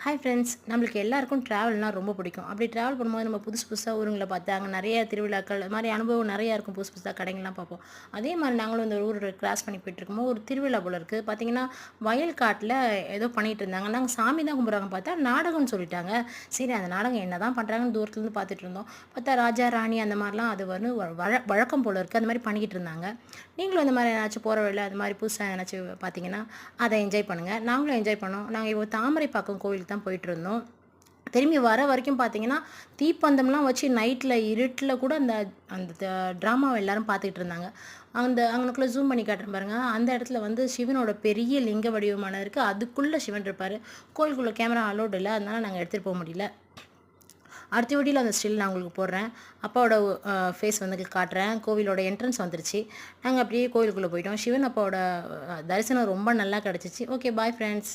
Hi friends, நம்மளுக்கு எல்லாருக்கும் ட்ராவல்னால் ரொம்ப பிடிக்கும். அப்படி ட்ராவல் பண்ணும்போது நம்ம புதுசு புதுசாக ஊருங்களை பார்த்து அங்கே நிறைய திருவிழாக்கள் அது மாதிரி அனுபவம் நிறையா இருக்கும். புதுசு புதுசாக கடைங்கள்லாம் பார்ப்போம். அதே மாதிரி நாங்களும் இந்த ஊர் கிராஸ் பண்ணி போயிட்டுருக்கும்போது ஒரு திருவிழா போல இருக்குது. பார்த்தீங்கன்னா வயல் காட்டில் ஏதோ பண்ணிகிட்டு இருந்தாங்க. நாங்கள் சாமி தான் கும்பிட்றாங்க, பார்த்தா நாடகம்னு சொல்லிட்டாங்க. சரி, அந்த நாடகம் என்ன தான் பண்ணுறாங்கன்னு தூரத்துலேருந்து பார்த்துட்டு இருந்தோம். பார்த்தா ராஜா ராணி அந்த மாதிரிலாம் அது வந்து வழக்கம் போல் இருக்குது. அந்த மாதிரி பண்ணிக்கிட்டு இருந்தாங்க. நீங்களும் இந்த மாதிரி ஏதாச்சும் போகிற வழியில் அது மாதிரி புதுசாக ஏதாச்சும் பார்த்தீங்கன்னா அதை என்ஜாய் பண்ணுங்கள். நாங்களும் என்ஜாய் பண்ணோம். நாங்கள் இப்போ தாமரைப்பாக்கம் கோவிலுக்கு தான் போயிட்டுருந்தோம். திரும்பி வர வரைக்கும் பார்த்தீங்கன்னா தீப்பந்தம்லாம் வச்சு நைட்டில் இருட்டில் கூட அந்த அந்த ட்ராமாவை எல்லாரும் பார்த்துக்கிட்டு இருந்தாங்க. அங்கனுக்குள்ளே ஜூம் பண்ணி காட்டுறேன் பாருங்கள். அந்த இடத்துல வந்து சிவனோட பெரிய லிங்க வடிவமான இருக்குது. அதுக்குள்ளே சிவன் இருப்பார். கோயிலுக்குள்ளே கேமரா அலோடு இல்லை, அதனால் நாங்கள் எடுத்துகிட்டு போக முடியல. அடுத்த வீடியோவில் அந்த ஸ்டில் நான் உங்களுக்கு போடுறேன். அப்பாவோட ஃபேஸ் வந்து காட்டுறேன். கோவிலோட என்ட்ரன்ஸ் வந்துருச்சு. நாங்கள் அப்படியே கோவிலுக்குள்ளே போயிட்டோம். சிவன் அப்பாவோட தரிசனம் ரொம்ப நல்லா கிடச்சிச்சு. Okay, bye friends.